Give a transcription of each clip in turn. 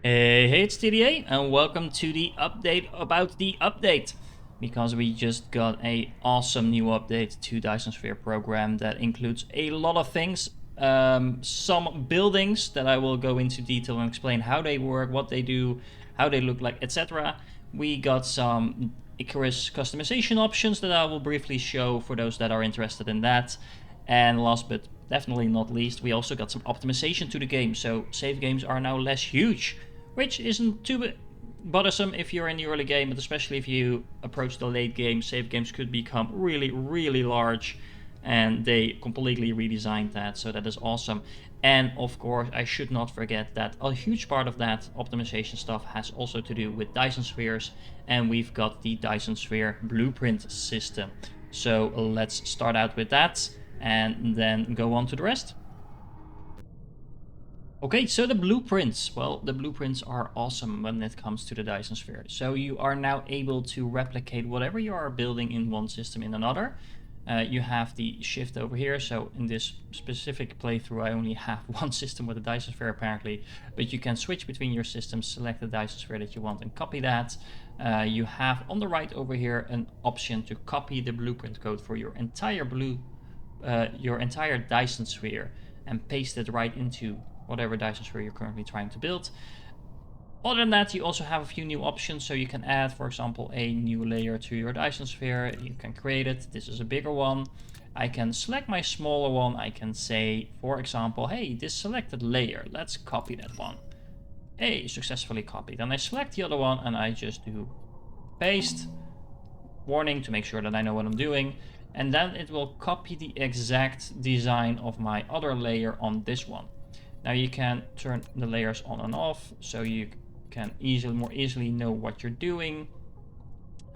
Hey, it's TDA, and welcome to the update about the update. Because we just got a awesome new update to Dyson Sphere Program that includes a lot of things. Some buildings that I will go into detail and explain how they work, what they do, how they look like, etc. We got some Icarus customization options that I will briefly show for those that are interested in that. And last but definitely not least, we also got some optimization to the game, so save games are now less huge, which isn't too bothersome if you're in the early game, but especially if you approach the late game, save games could become really large, and they completely redesigned that, so that is awesome. And of course, I should not forget that a huge part of that optimization stuff has also to do with Dyson Spheres, and we've got the Dyson Sphere blueprint system. So let's start out with that and then go on to the rest. Okay, so the blueprints. Well, the blueprints are awesome when it comes to the Dyson Sphere. So you are now able to replicate whatever you are building in one system in another. You have the shift over here. So in this specific playthrough, I only have one system with a Dyson Sphere apparently. But you can switch between your systems, select the Dyson Sphere that you want and copy that. You have on the right over here an option to copy the blueprint code for your entire Dyson Sphere and paste it right into whatever Dyson Sphere you're currently trying to build. Other than that, you also have a few new options. So you can add, for example, a new layer to your Dyson Sphere. You can create it. This is a bigger one. I can select my smaller one. I can say, for example, hey, this selected layer, let's copy that one. Hey, successfully copied. Then I select the other one and I just do paste. Warning to make sure that I know what I'm doing. And then it will copy the exact design of my other layer on this one. Now you can turn the layers on and off, so you can more easily know what you're doing.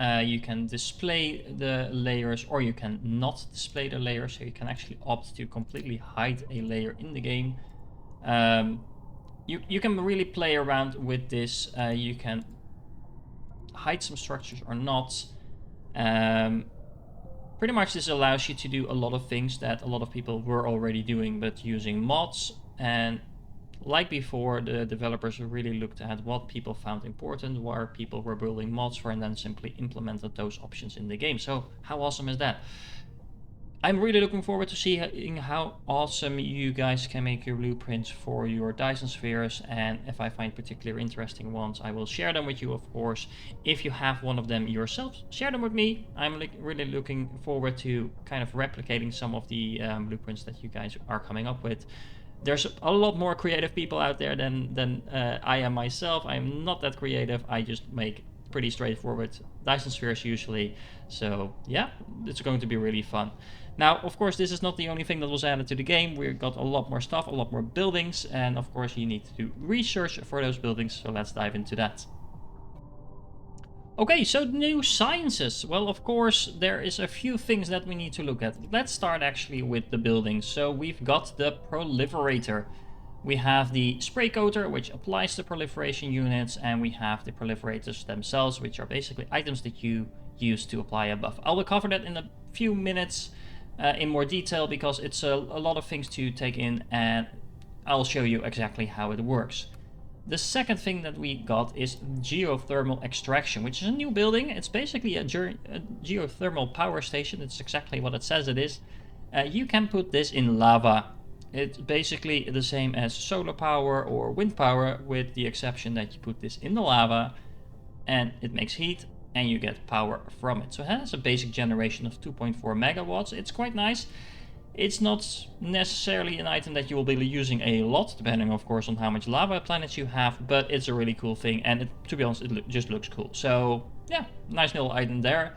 You can display the layers, or you can not display the layers, so you can actually opt to completely hide a layer in the game. You can really play around with this. You can hide some structures or not. Pretty much this allows you to do a lot of things that a lot of people were already doing, but using mods. And like before, the developers really looked at what people found important, where people were building mods for, and then simply implemented those options in the game. So how awesome is that? I'm really looking forward to seeing how awesome you guys can make your blueprints for your Dyson Spheres, and if I find particularly interesting ones, I will share them with you, of course. If you have one of them yourself, share them with me. I'm really looking forward to kind of replicating some of the blueprints that you guys are coming up with. There's a lot more creative people out there than I am myself. I'm not that creative. I just make pretty straightforward Dyson Spheres usually. So yeah, it's going to be really fun. Now, of course, this is not the only thing that was added to the game. We've got a lot more stuff, a lot more buildings, and of course you need to do research for those buildings, so let's dive into that. Okay, so new sciences. Well, of course, there is a few things that we need to look at. Let's start actually with the buildings. So we've got the Proliferator. We have the spray coater, which applies to proliferation units, and we have the proliferators themselves, which are basically items that you use to apply a buff. I will cover that in a few minutes in more detail, because it's a lot of things to take in, and I'll show you exactly how it works. The second thing that we got is geothermal extraction, which is a new building. It's basically a geothermal power station. It's exactly what it says it is. You can put this in lava. It's basically the same as solar power or wind power, with the exception that you put this in the lava and it makes heat and you get power from it. So it has a basic generation of 2.4 megawatts. It's quite nice. It's not necessarily an item that you will be using a lot, depending of course on how much lava planets you have, but it's a really cool thing, and to be honest, it just looks cool. So yeah, nice little item there.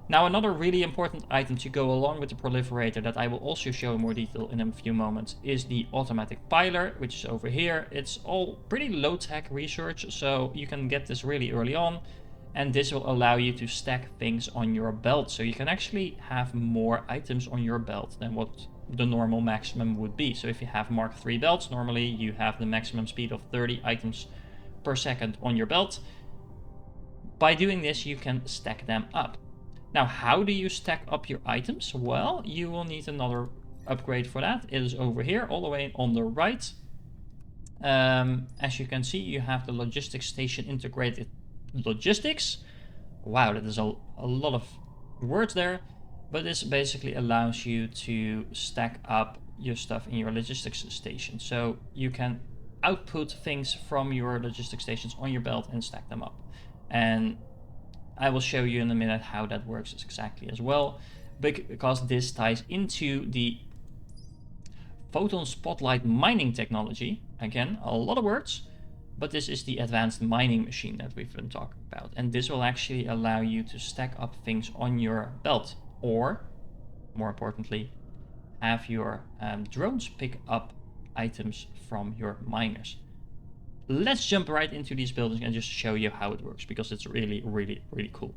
Now, another really important item to go along with the Proliferator that I will also show in more detail in a few moments is the automatic piler, which is over here. It's all pretty low-tech research, so you can get this really early on. And this will allow you to stack things on your belt. So you can actually have more items on your belt than what the normal maximum would be. So if you have Mark III belts, normally you have the maximum speed of 30 items per second on your belt. By doing this, you can stack them up. Now, how do you stack up your items? Well, you will need another upgrade for that. It is over here, all the way on the right. As you can see, you have the logistics station integrated logistics. Wow, that is a lot of words there. But this basically allows you to stack up your stuff in your logistics station. So you can output things from your logistics stations on your belt and stack them up. And I will show you in a minute how that works exactly as well, because this ties into the photon spotlight mining technology. Again, a lot of words, but this is the advanced mining machine that we've been talking about. And this will actually allow you to stack up things on your belt, or more importantly, have your drones pick up items from your miners. Let's jump right into these buildings and just show you how it works, because it's really, really, really cool.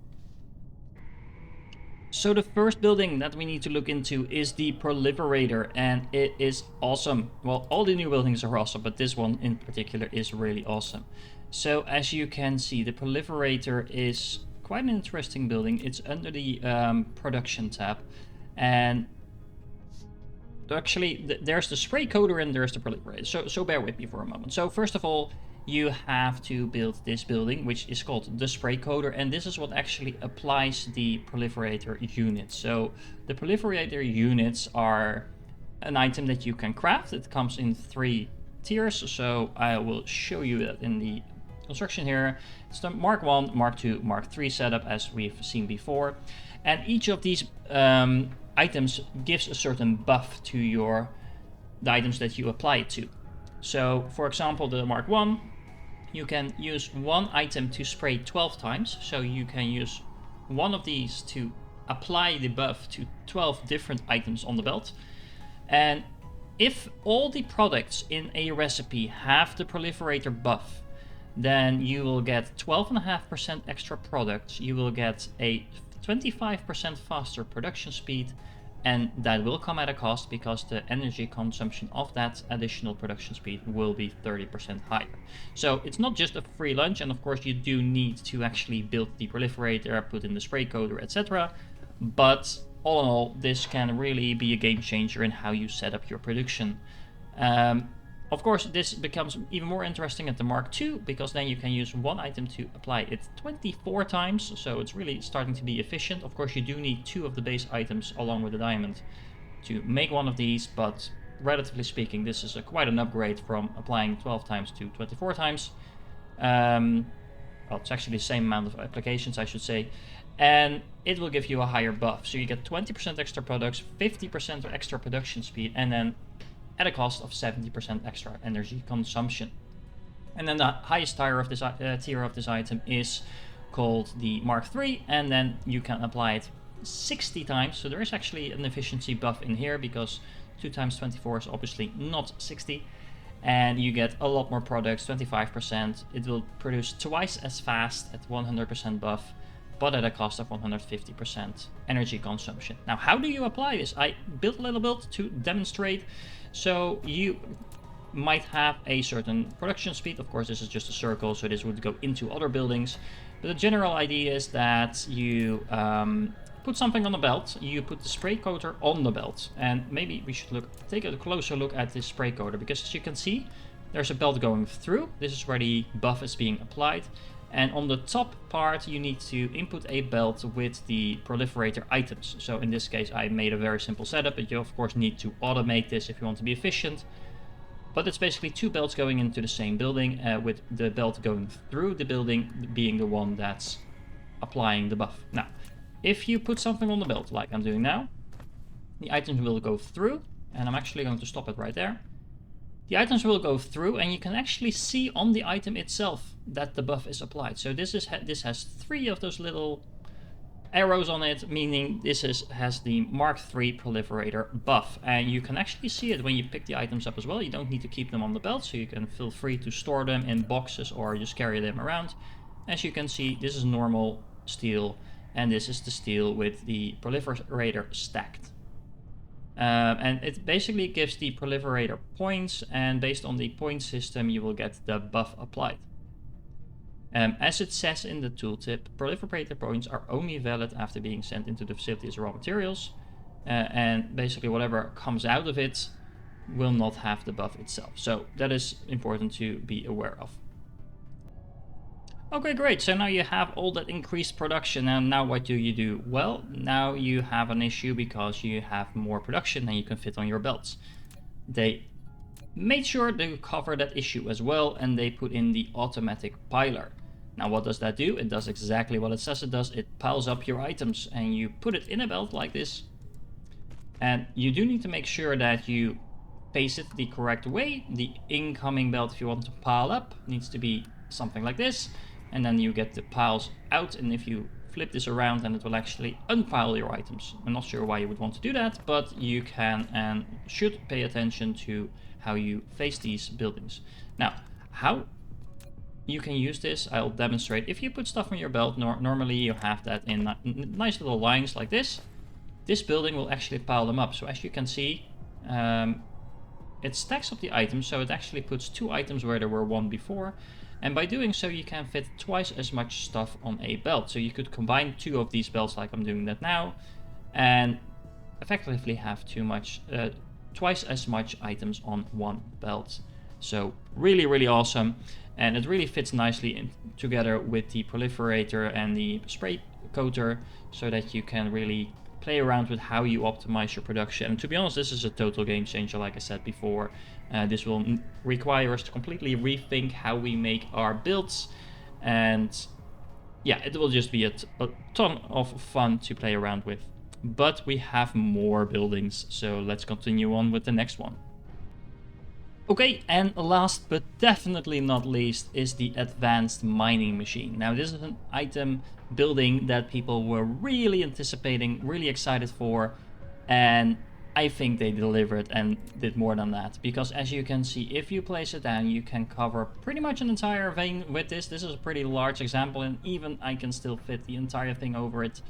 So the first building that we need to look into is the Proliferator, and it is awesome. Well, all the new buildings are awesome, but this one in particular is really awesome. So as you can see, the Proliferator is quite an interesting building. It's under the production tab, and actually there's the spray coder and there's the Proliferator. So bear with me for a moment. So first of all, you have to build this building, which is called the spray coder, and this is what actually applies the Proliferator units. So the Proliferator units are an item that you can craft. It comes in 3 tiers, so I will show you that in the construction here. It's the Mark 1, Mark 2, Mark 3 setup, as we've seen before, and each of these items gives a certain buff to the items that you apply it to. So for example, the Mark 1, you can use one item to spray 12 times. So you can use one of these to apply the buff to 12 different items on the belt. And if all the products in a recipe have the Proliferator buff, then you will get 12.5% extra products. You will get a 25% faster production speed, and that will come at a cost, because the energy consumption of that additional production speed will be 30% higher. So it's not just a free lunch, and of course you do need to actually build the Proliferator, put in the spray coder, etc. But all in all, this can really be a game changer in how you set up your production. Of course, this becomes even more interesting at the Mark II, because then you can use one item to apply it 24 times, so it's really starting to be efficient. Of course, you do need 2 of the base items along with the diamond to make one of these, but relatively speaking, this is quite an upgrade from applying 12 times to 24 times. Well, it's actually the same amount of applications, I should say, and it will give you a higher buff. So you get 20% extra products, 50% extra production speed, and then at a cost of 70% extra energy consumption. And then the highest tier of this item is called the Mark III, and then you can apply it 60 times. So there is actually an efficiency buff in here, because 2 times 24 is obviously not 60. And you get a lot more products, 25%. It will produce twice as fast at 100% buff, but at a cost of 150% energy consumption. Now, how do you apply this? I built a little build to demonstrate. So you might have a certain production speed. Of course, this is just a circle, so this would go into other buildings. But the general idea is that you put something on the belt, you put the spray coater on the belt. And maybe we should take a closer look at this spray coater, because as you can see, there's a belt going through. This is where the buff is being applied. And on the top part, you need to input a belt with the Proliferator items. So in this case, I made a very simple setup, but you of course need to automate this if you want to be efficient. But it's basically 2 belts going into the same building, with the belt going through the building being the one that's applying the buff. Now, if you put something on the belt, like I'm doing now, the items will go through, and I'm actually going to stop it right there. The items will go through, and you can actually see on the item itself that the buff is applied. So this has 3 of those little arrows on it, meaning this has the Mark III Proliferator buff. And you can actually see it when you pick the items up as well. You don't need to keep them on the belt, so you can feel free to store them in boxes or just carry them around. As you can see, this is normal steel, and this is the steel with the Proliferator stacked. And it basically gives the Proliferator points, and based on the point system you will get the buff applied. As it says in the tooltip, Proliferator points are only valid after being sent into the facility as raw materials, and basically whatever comes out of it will not have the buff itself. So that is important to be aware of. Okay, great. So now you have all that increased production, and now what do? Well, now you have an issue because you have more production than you can fit on your belts. They made sure to cover that issue as well, and they put in the automatic piler. Now what does that do? It does exactly what it says it does. It piles up your items and you put it in a belt like this. And you do need to make sure that you face it the correct way. The incoming belt, if you want to pile up, needs to be something like this. And then you get the piles out, and if you flip this around, then it will actually unpile your items. I'm not sure why you would want to do that, but you can and should pay attention to how you face these buildings. Now, how you can use this, I'll demonstrate. If you put stuff on your belt, normally you have that in nice little lines like this. This building will actually pile them up. So as you can see, it stacks up the items, so it actually puts 2 items where there were 1 before. And by doing so, you can fit twice as much stuff on a belt. So you could combine 2 of these belts like I'm doing that now, and effectively have twice as much items on 1 belt. So really, really awesome. And it really fits nicely together with the Proliferator and the spray coater, so that you can really play around with how you optimize your production. And to be honest, this is a total game changer, like I said before. This will require us to completely rethink how we make our builds, and yeah, it will just be a ton of fun to play around with. But we have more buildings, so let's continue on with the next one. Okay, and last but definitely not least is the advanced mining machine. Now this is an item building that people were really anticipating, really excited for, and I think they delivered and did more than that. Because as you can see, if you place it down, you can cover pretty much an entire vein with this. This is a pretty large example, and even I can still fit the entire thing over it.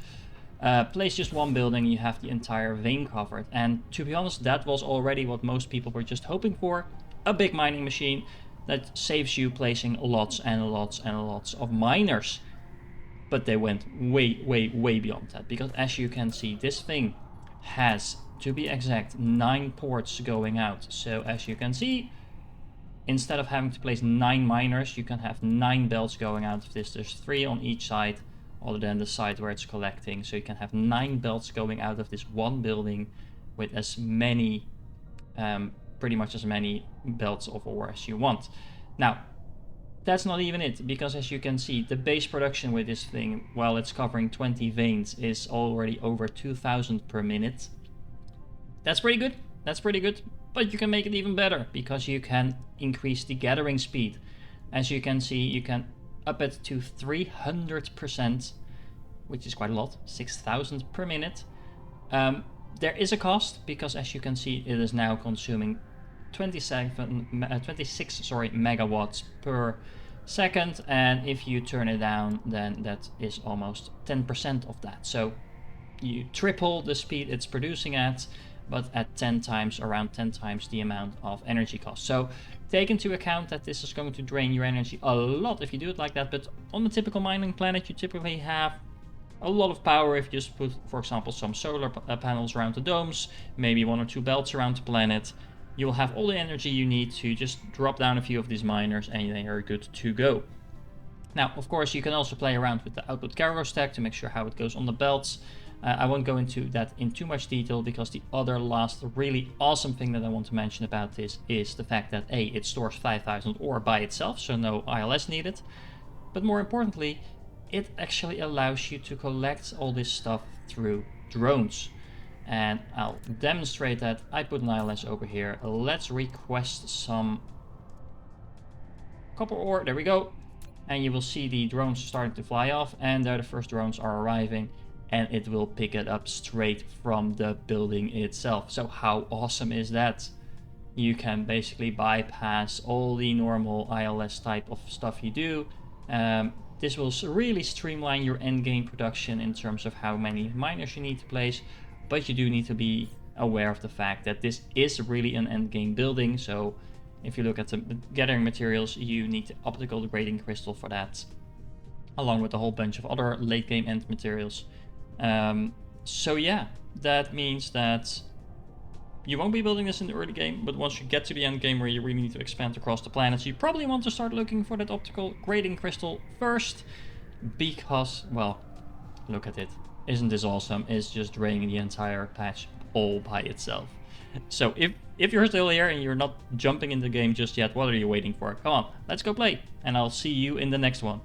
Place just one building, you have the entire vein covered. And to be honest, that was already what most people were just hoping for. A big mining machine that saves you placing lots and lots and lots of miners. But they went way, way, way beyond that. Because as you can see, this thing has, to be exact, 9 ports going out. So as you can see, instead of having to place 9 miners, you can have 9 belts going out of this. There's 3 on each side, other than the side where it's collecting. So you can have 9 belts going out of this one building with as many, pretty much as many belts of ore as you want. Now, that's not even it, because as you can see, the base production with this thing, while it's covering 20 veins, is already over 2,000 per minute. That's pretty good. That's pretty good. But you can make it even better, because you can increase the gathering speed. As you can see, you can up it to 300%, which is quite a lot, 6,000 per minute. There is a cost, because as you can see, it is now consuming 26 megawatts per second, and if you turn it down, then that is almost 10% of that. So you triple the speed it's producing at, but at 10 times, around 10 times the amount of energy cost. So take into account that this is going to drain your energy a lot if you do it like that, but on a typical mining planet, you typically have a lot of power if you just put, for example, some solar panels around the domes, maybe 1 or 2 belts around the planet. You'll have all the energy you need to just drop down a few of these miners, and they are good to go. Now, of course, you can also play around with the output cargo stack to make sure how it goes on the belts. I won't go into that in too much detail, because the other last really awesome thing that I want to mention about this is the fact that A, it stores 5,000 ore by itself, so no ILS needed. But more importantly, it actually allows you to collect all this stuff through drones. And I'll demonstrate that. I put an ILS over here. Let's request some copper ore. There we go. And you will see the drones starting to fly off, and there the first drones are arriving, and it will pick it up straight from the building itself. So how awesome is that? You can basically bypass all the normal ILS type of stuff you do. This will really streamline your endgame production in terms of how many miners you need to place. But you do need to be aware of the fact that this is really an endgame building. So if you look at the gathering materials, you need the optical degrading crystal for that, along with a whole bunch of other late game end materials. So yeah, that means that You won't be building this in the early game, but once you get to the end game where you really need to expand across the planets, you probably want to start looking for that optical grading crystal first, because, well, look at it. Isn't this awesome? It's just draining the entire patch all by itself. So if you're still here and you're not jumping in the game just yet, what are you waiting for? Come on, let's go play, and I'll see you in the next one.